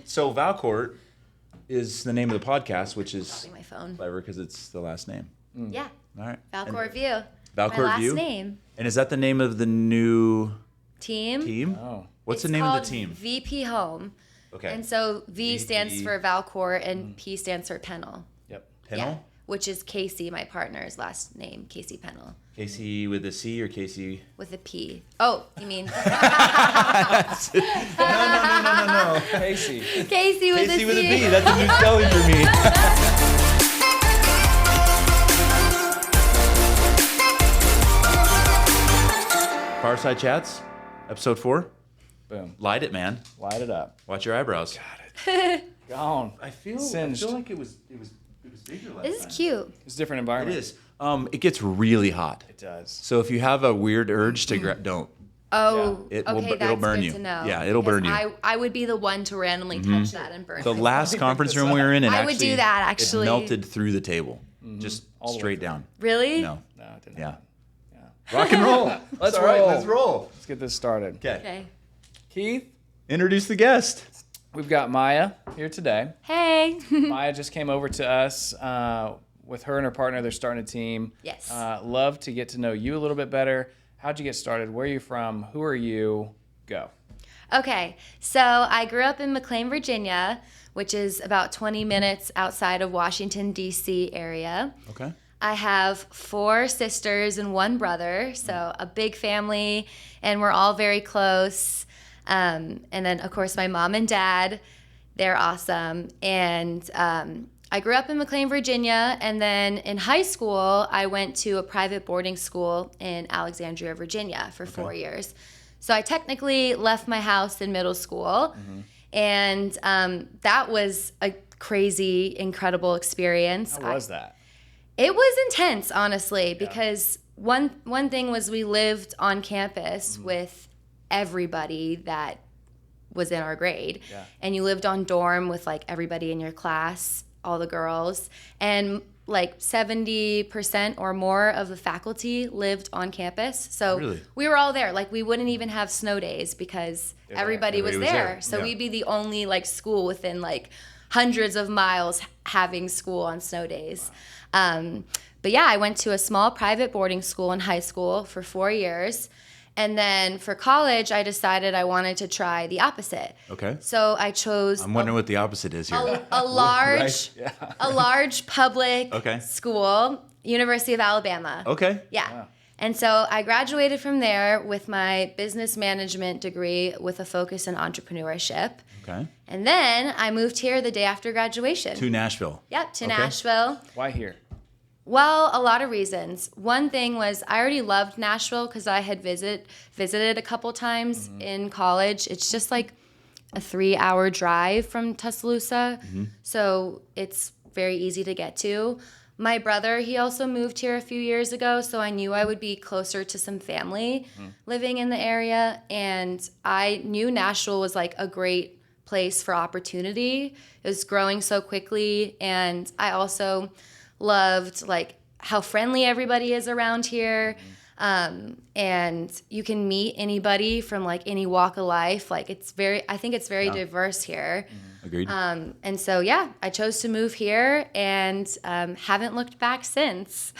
So Valcourt is the name of the podcast, which is my phone. clever because it's the last name. Yeah. All right. Valcourt View. Valcourt my last View? name. And is that the name of the new Team? Oh. What's It's the name of the called team? VP Home. Okay. And so V stands VP. for Valcourt and P stands for Pennell. Yep. Pennell? Yeah. Which is Casey, my partner's last name, Casey Pennell. Casey with a C or Casey? With a P. Oh, you mean No. Casey. Casey with Casey a with a C. B. That's a new spelling for me. Fireside Chats, episode 4. Boom. Light it, man. Light it up. Watch your eyebrows. Gone. I feel Singed. like it was bigger last This time. is cute. It's a different It environment. is. It gets really hot. It does. So if you have a weird urge to don't. Oh, Yeah. okay, that's it'll burn good you. to know. Yeah, it'll burn because you. I would be the one to randomly touch that and burn The it. last conference room we were in, I would do that, actually. It melted through the table, just All the way straight through. down. Really? No. No, it didn't. Yeah. happen. Rock and roll. Let's All right, roll. let's roll. Let's get this started. Okay. Okay. Keith, Introduce the guest. we've got Maya here today. Hey. Maya just came over to us with her and her partner. They're starting a team. Yes. Love to get to know you a little bit better. How'd you get started? Where are you from? Who are you? Go. Okay, so I grew up in McLean, Virginia, which is about 20 minutes outside of Washington, D.C. area. Okay. I have 4 sisters and 1 brother, so a big family, and we're all very close. And then, of course, my mom and dad, they're awesome. And I grew up in McLean, Virginia, and then in high school, I went to a private boarding school in Alexandria, Virginia for 4 years. So I technically left my house in middle school, and that was a crazy, incredible experience. How was that? It was intense, honestly, because one thing was we lived on campus with everybody that was in our grade. Yeah. And you lived on dorm with like everybody in your class, all the girls, and like 70% or more of the faculty lived on campus. So Really? we were all there. Like we wouldn't even have snow days because everybody was Everybody was there. there. So Yeah. we'd be the only like school within like hundreds of miles having school on snow days. But yeah, I went to a small private boarding school in high school for 4 years. And then for college, I decided I wanted to try the opposite. Okay. So I chose I'm wondering what the opposite is here. a large, a large public Okay. school, University of Alabama. Okay. Yeah. And so I graduated from there with my business management degree with a focus in entrepreneurship. Okay. And then I moved here the day after graduation. To Nashville. Yep, to Okay. Nashville. Why here? Well, a lot of reasons. One thing was I already loved Nashville because I had visited a couple times in college. It's just like a 3-hour drive from Tuscaloosa, so it's very easy to get to. My brother, he also moved here a few years ago, so I knew I would be closer to some family living in the area, and I knew Nashville was like a great place for opportunity. It was growing so quickly, and I also loved like how friendly everybody is around here, and you can meet anybody from like any walk of life. Like I think it's very diverse here. Agreed. And so yeah, I chose to move here and haven't looked back since.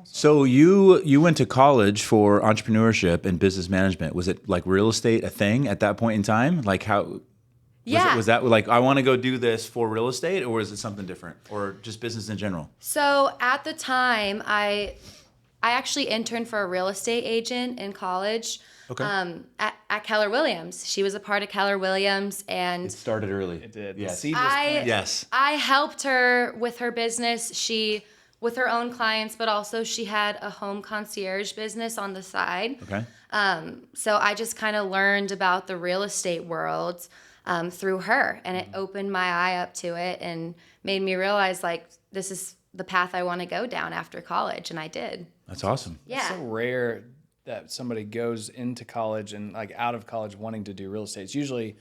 So you went to college for entrepreneurship and business management. Was it like real estate a thing at that point in time? Like how? Yeah. Was that like I want to go do this for real estate, or is it something different, or just business in general? So at the time, I actually interned for a real estate agent in college. Okay. At Keller Williams. She was a part of Keller Williams, and It started early. It did. Yes. The seed was planted. Yes. I helped her with her business. With her own clients, but also she had a home concierge business on the side. Okay. So I just kind of learned about the real estate world through her, and it opened my eye up to it and made me realize like this is the path I want to go down after college, and I did. That's awesome. Yeah. It's so rare that somebody goes into college and like out of college wanting to do real estate. It's usually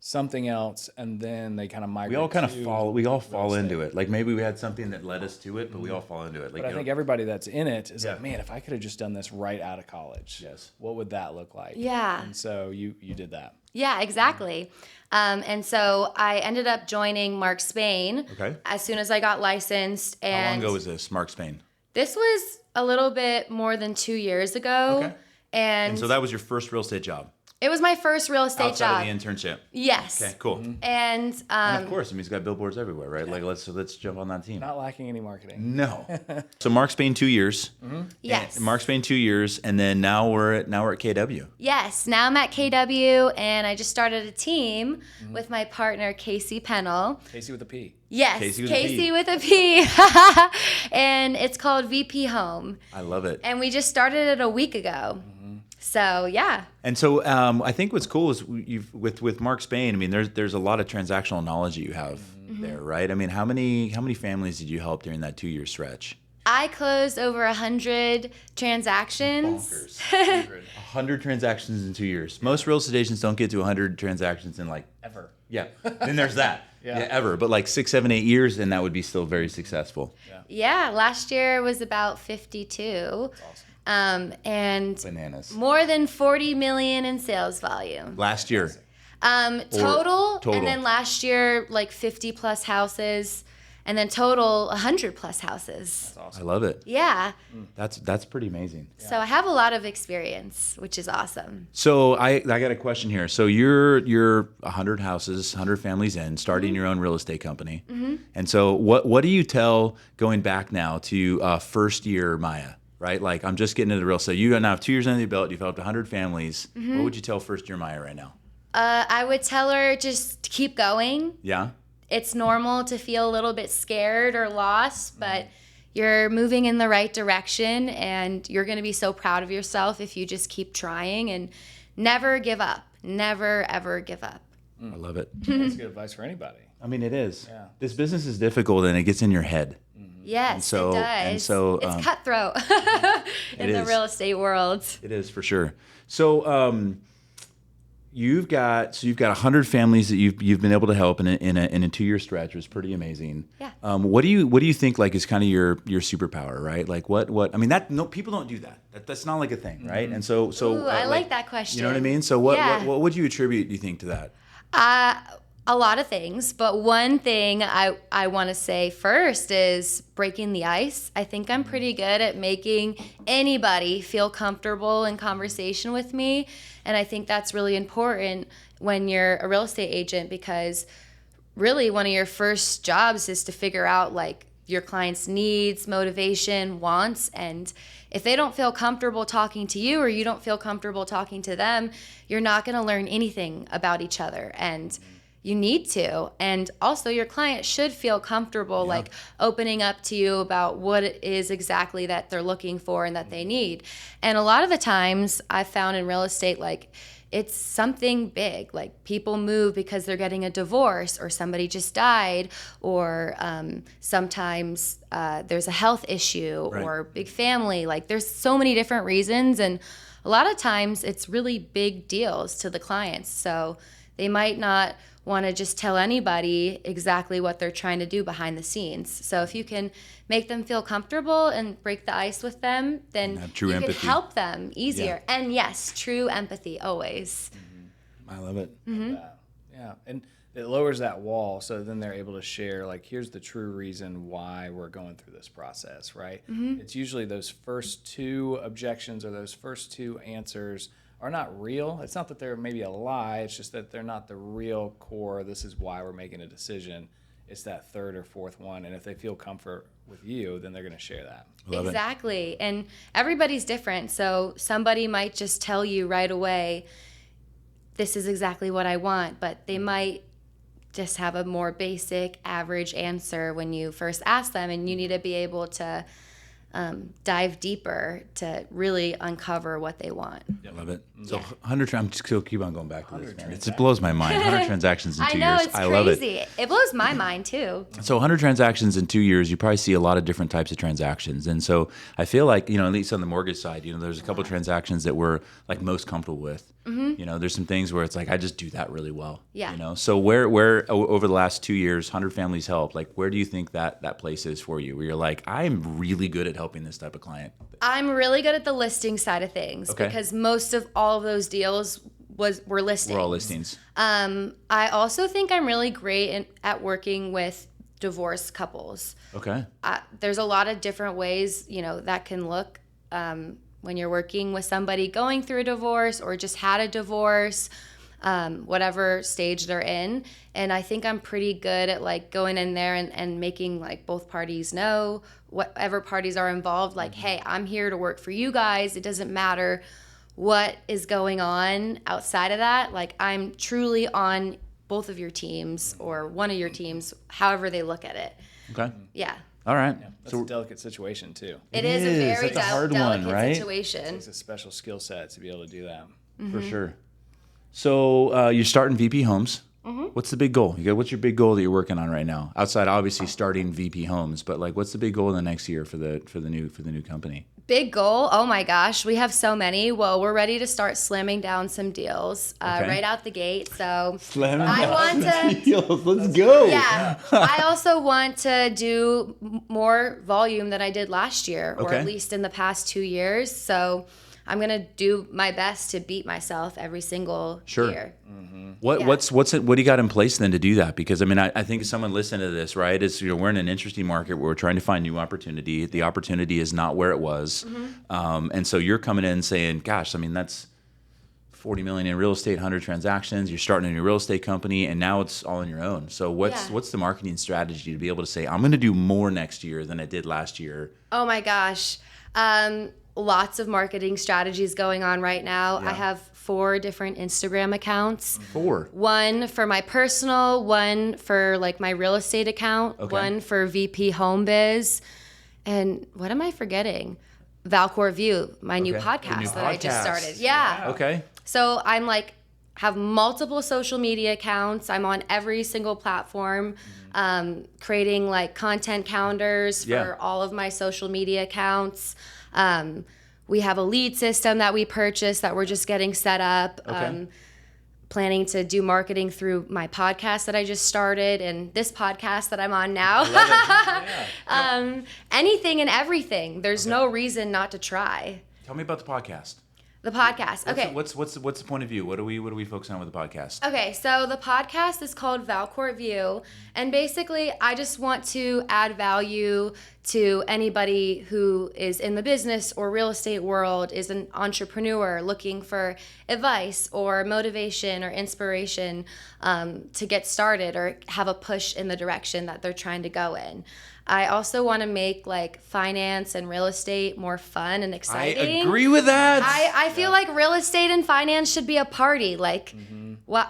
something else, and then they kind of migrate. We all fall into it. Like maybe we had something that led us to it, but we all fall into it. Like, But I think everybody that's in it is like, man, if I could have just done this right out of college, what would that look like? Yeah. And so you did that. Yeah, exactly. And so I ended up joining Mark Spain as soon as I got licensed. And how long ago was this, Mark Spain? This was a little bit more than 2 years ago. Okay. And so that was your first real estate job? It was my first real estate Outside job. of the internship? Yes. Okay, cool. And of course, I mean, he's got billboards everywhere, right? Like, let's jump on that team. Not lacking any marketing. No. So Mark Spain 2 years. yes. And Mark Spain 2 years, and then now we're at KW. Yes. Now I'm at KW, and I just started a team with my partner Casey Pennell. Casey with a P. Yes, Casey with a P. And it's called VP Home. I love it. And we just started it a week ago. So yeah. And so I think what's cool is with Mark Spain. I mean, there's a lot of transactional knowledge that you have there, right? I mean, how many families did you help during that 2-year stretch? I closed over 100 transactions. Bonkers. 100 transactions in 2 years. Most real estate agents don't get to 100 transactions in like Ever. Yeah. Then there's that. Yeah. Ever. But like 6, 7, 8 years, and that would be still very successful. Yeah, last year was about 52. That's awesome. And Bananas. more than 40 million in sales volume. Last year. Total. Total. And then last year, like 50 plus houses. And then total 100 plus houses. That's awesome. I love it. Yeah. That's pretty amazing. So I have a lot of experience, which is awesome. So I got a question here. So you're 100 houses, 100 families in, starting your own real estate company. And so what do you tell going back now to first year Maya, right? Like I'm just getting into the real estate. You now have 2 years under your belt. You've helped 100 families. What would you tell first year Maya right now? I would tell her just keep going. Yeah. It's normal to feel a little bit scared or lost, but you're moving in the right direction, and you're going to be so proud of yourself if you just keep trying and never give up. Never, ever give up. I love it. That's good advice for anybody. I mean, it is. Yeah. This business is difficult, and it gets in your head. Yes, And it does. it's it's cutthroat in the is. real estate world. It is for sure. So you've got 100 families that you've been able to help in a 2-year stretch. It was pretty amazing. Yeah. What do you think like is kind of your superpower, right? Like what I mean, people don't do that. That's not like a thing, right? And so Ooh, I like that question. You know what I mean? So what would you attribute, do you think, to that? A lot of things, but one thing I want to say first is breaking the ice. I think I'm pretty good at making anybody feel comfortable in conversation with me, and I think that's really important when you're a real estate agent, because really one of your first jobs is to figure out like your client's needs, motivation, wants, and if they don't feel comfortable talking to you or you don't feel comfortable talking to them, you're not going to learn anything about each other. And you need to. And also your client should feel comfortable like opening up to you about what it is exactly that they're looking for and that they need. And a lot of the times I've found in real estate, like it's something big, like people move because they're getting a divorce or somebody just died, or sometimes there's a health issue or big family. Like there's so many different reasons, and a lot of times it's really big deals to the clients. So they might not want to just tell anybody exactly what they're trying to do behind the scenes. So if you can make them feel comfortable and break the ice with them, then you can help them easier. Yeah. And yes, true empathy always. I love it. Yeah, and it lowers that wall, so then they're able to share, like, here's the true reason why we're going through this process, right? It's usually those first 2 objections or those first 2 answers are not real. It's not that they're maybe a lie. It's just that they're not the real core. This is why we're making a decision. It's that 3rd or 4th one. And if they feel comfort with you, then they're going to share that. Exactly. And everybody's different. So somebody might just tell you right away, this is exactly what I want. But they might just have a more basic, average answer when you first ask them. And you need to be able to dive deeper to really uncover what they want. I love it. So 100, I'm just going to keep on going back to this, man. It blows my mind. 100 transactions in 2 I know, years. it's I crazy. love it. It blows my mind too. So 100 transactions in 2 years, you probably see a lot of different types of transactions. And so I feel like, at least on the mortgage side, there's a couple of transactions that we're like most comfortable with. There's some things where it's like, I just do that really well. Yeah. So where over the last 2 years, 100 Families Help, like where do you think that place is for you? Where you're like, I'm really good at helping this type of client. I'm really good at the listing side of things because most of all of those deals were listings. We're all listings. I also think I'm really great at working with divorced couples. Okay. There's a lot of different ways, that can look when you're working with somebody going through a divorce or just had a divorce, whatever stage they're in. And I think I'm pretty good at like going in there and making like both parties know, whatever parties are involved, like, hey, I'm here to work for you guys. It doesn't matter what is going on outside of that. Like, I'm truly on both of your teams or one of your teams, however they look at it. Okay. Yeah. All right. Yeah, that's a delicate situation too. It is a very It's a hard one, delicate right? situation. It's a special skill set to be able to do that. For sure. So you're starting VP Homes. What's the big goal? What's your big goal that you're working on right now? Outside, obviously, starting VP Homes, but like, what's the big goal in the next year for the new company? Big goal. Oh my gosh, we have so many. Well, we're ready to start slamming down some deals right out the gate. So deals. Let's go. Yeah. I also want to do more volume than I did last year, or at least in the past 2 years. So I'm going to do my best to beat myself every single year. What do you got in place then to do that? Because I think someone listening to this, right, is we're in an interesting market where we're trying to find new opportunity. The opportunity is not where it was, and so you're coming in and saying, "Gosh, that's $40 million in real estate, 100 transactions. You're starting a new real estate company, and now it's all on your own." So what's the marketing strategy to be able to say, "I'm going to do more next year than I did last year"? Oh my gosh. Lots of marketing strategies going on right now. I have 4 different Instagram accounts. 4. One for my personal, one for like my real estate account, one for VP Home Biz. And what am I forgetting? Valcourt View, my new podcast that I just started. Yeah. Okay. So I'm like, have multiple social media accounts. I'm on every single platform, creating like content calendars for all of my social media accounts. We have a lead system that we purchased that we're just getting set up. Planning to do marketing through my podcast that I just started and this podcast that I'm on now. Anything and everything. There's no reason not to try. Tell me about the podcast. The podcast. Okay. What's the point of view? What are we focusing on with the podcast? Okay, so the podcast is called Valcourt View, and basically I just want to add value to anybody who is in the business or real estate world, is an entrepreneur looking for advice or motivation or inspiration to get started or have a push in the direction that they're trying to go in. I also want to make like finance and real estate more fun and exciting. I agree with that. I feel like real estate and finance should be a party. Like, well,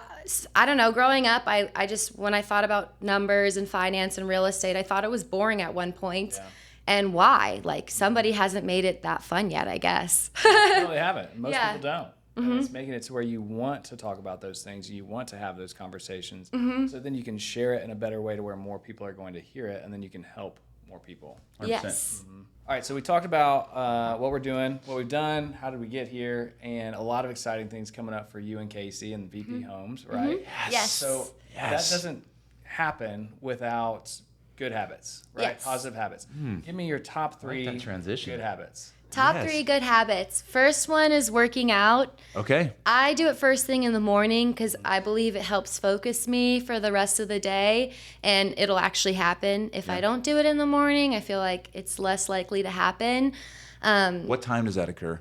I don't know. Growing up, I just, when I thought about numbers and finance and real estate, I thought it was boring at one point. Yeah. And why? Like, somebody hasn't made it that fun yet, I guess. No, they haven't. Most people don't. And it's making it to where you want to talk about those things, you want to have those conversations, so then you can share it in a better way to where more people are going to hear it, and then you can help more people. 100%. Yes. All right, so we talked about what we're doing, what we've done, how did we get here, and a lot of exciting things coming up for you and Casey and VP Homes, right? Yes. So that doesn't happen without good habits, right? Yes. Positive habits. Give me your top 3 that transition. good habits. Top 3 good habits. First one is working out. Okay. I do it first thing in the morning because I believe it helps focus me for the rest of the day, and it'll actually happen. If I don't do it in the morning, I feel like it's less likely to happen. What time does that occur?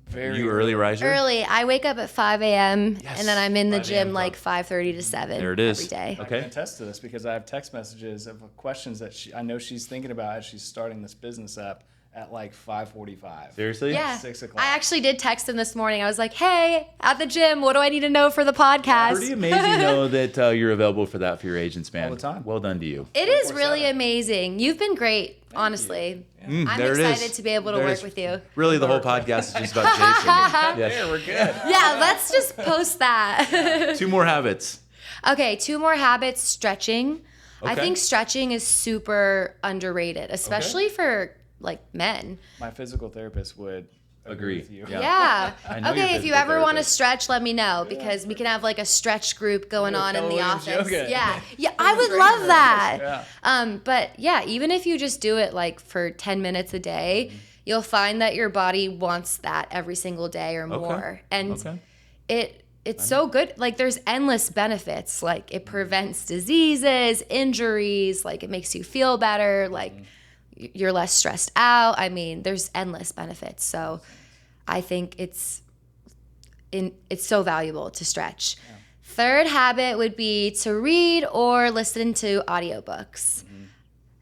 Very you early riser? Early. I wake up at 5 a.m. Yes. and then I'm in the 5 gym a.m. like 5:30 to 7 There it is. every day. I can attest to this because I have text messages of questions that I know she's thinking about as she's starting this business up at like 5:45. Seriously? Yeah. 6 o'clock. I actually did text him this morning. I was like, hey, at the gym, what do I need to know for the podcast? Pretty amazing, though, that you're available for that for your agents, man. All the time. Well done to you. It is really amazing. You've been great, honestly. Yeah. I'm there it excited is. to be able to There it work is. with you. Really, the whole podcast is just about Jason. Yes. Yeah, we're good. Yeah, let's just post that. 2 more habits. Okay, 2 more habits. Stretching. I Okay. think stretching is super underrated, especially for like men. My physical therapist would agree with you. Yeah. Yeah. I know your Okay, if you physical ever want to therapist. stretch, let me know because we can have like a stretch group going on in Keller the Williams office. yoga. Yeah, I would love that. Yeah. But yeah, even if you just do it like for 10 minutes a day, you'll find that your body wants that every single day or more. And it's so good. Like there's endless benefits. Like it prevents diseases, injuries, like it makes you feel better, like you're less stressed out. I mean, there's endless benefits. So I think it's so valuable to stretch. Yeah. Third habit would be to read or listen to audiobooks.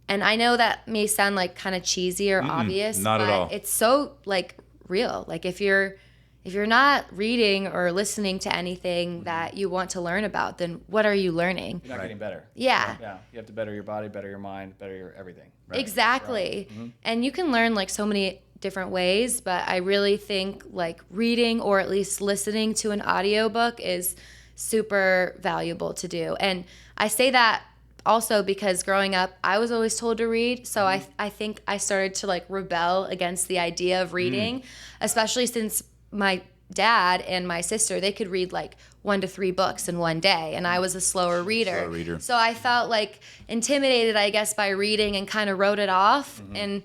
And I know that may sound like kind of cheesy or obvious, not at but all. it's so like real. Like if you're not reading or listening to anything that you want to learn about, then what are you learning? You're not getting better. Yeah. Yeah. You have to better your body, better your mind, better your everything. Right. Exactly. And you can learn like so many different ways, but I really think like reading or at least listening to an audiobook is super valuable to do. And I say that also because growing up, I was always told to read. So I think I started to like rebel against the idea of reading, especially since my dad and my sister, they could read like 1 to 3 books in one day, and I was a slower reader. So I felt like intimidated, I guess, by reading and kind of wrote it off. And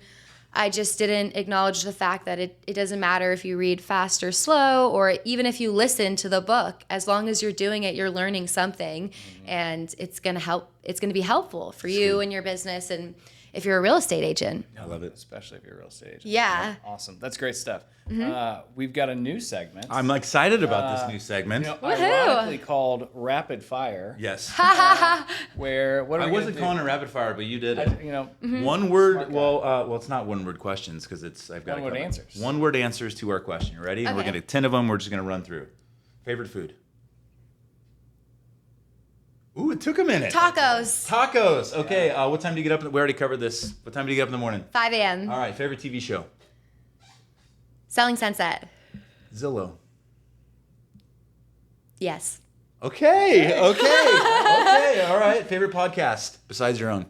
I just didn't acknowledge the fact that it doesn't matter if you read fast or slow, or even if you listen to the book. As long as you're doing it, you're learning something, and it's gonna help. It's gonna be helpful for you and your business, and if you're a real estate agent. I love it. Especially if you're a real estate agent. Yeah. Awesome. That's great stuff. We've got a new segment. I'm excited about this new segment. Ironically called Rapid Fire. Yes. Where what are I we wasn't gonna calling it rapid fire, but you did it. do? One word. Well, it's not one word questions because I've got One-word answers. 1 word answers to our question. You ready? And we're Okay. gonna 10 of them. We're just gonna run through. Favorite food. Ooh, it took a minute. Tacos. Tacos. Okay. What time do you get up? We already covered this. What time do you get up in the morning? 5 a.m. All right. Favorite TV show. Selling Sunset. Zillow. Yes. Okay. Okay. All right. Favorite podcast besides your own.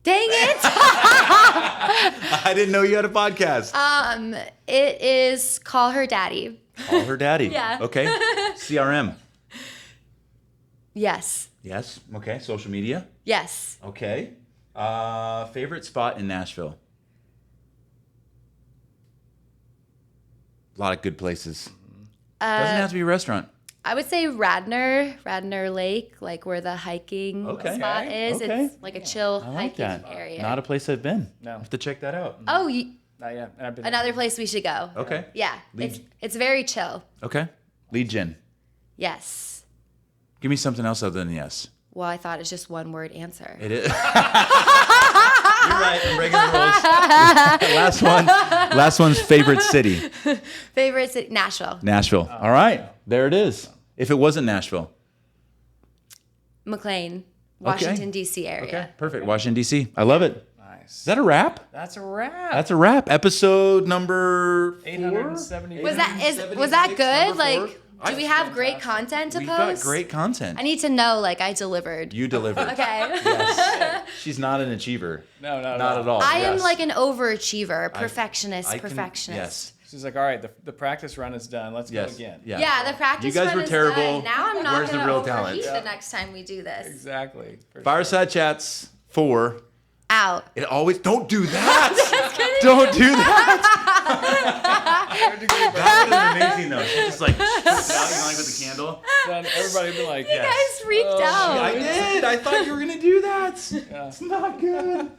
Dang it. I didn't know you had a podcast. It is Call Her Daddy. Call Her Daddy. Yeah. Okay. CRM. Yes. Yes. Okay. Social media. Yes. Okay. Favorite spot in Nashville. A lot of good places. Doesn't have to be a restaurant. I would say Radnor Lake, like where the hiking Okay. spot is. Okay. It's like a chill I like hiking that. area. Not a place I've been. No. I have to check that out. Oh, Not yet. And I've been another place we should go. Okay. Yeah. It's very chill. Okay. Lead gen. Yes. Give me something else other than yes. Well, I thought it's just 1 word answer. It is. You're right. I'm breaking the rules. Last one's favorite city. Favorite city? Nashville. Nashville. All right. There it is. If it wasn't Nashville. McLean, Washington, D.C. area. Okay. Perfect. Washington, D.C. I love it. nice. Is that a wrap? That's a wrap. That's a wrap. Episode number 4? 870. Was that Number good? 4? Like, do we have great content to We've post? got great content. I need to know, like, I delivered. You delivered. Okay. Yes. She's not an achiever. No, Not at all. I am Yes. like an overachiever, perfectionist, I can- perfectionist. Yes. She's like, all right, the practice run is done. Let's go Yes. again. Yeah. Yeah, the practice You guys run were is terrible. done. Now I'm not Where's the going to real overheat talent? the next time we do this. Exactly. For sure. Fireside Chats 4. Out. It always don't do that. Don't do that. That was amazing though. She just like puts it out, you know, like with the candle. Then everybody would be like, You guys freaked out. I did. I thought you were gonna do that. It's not good.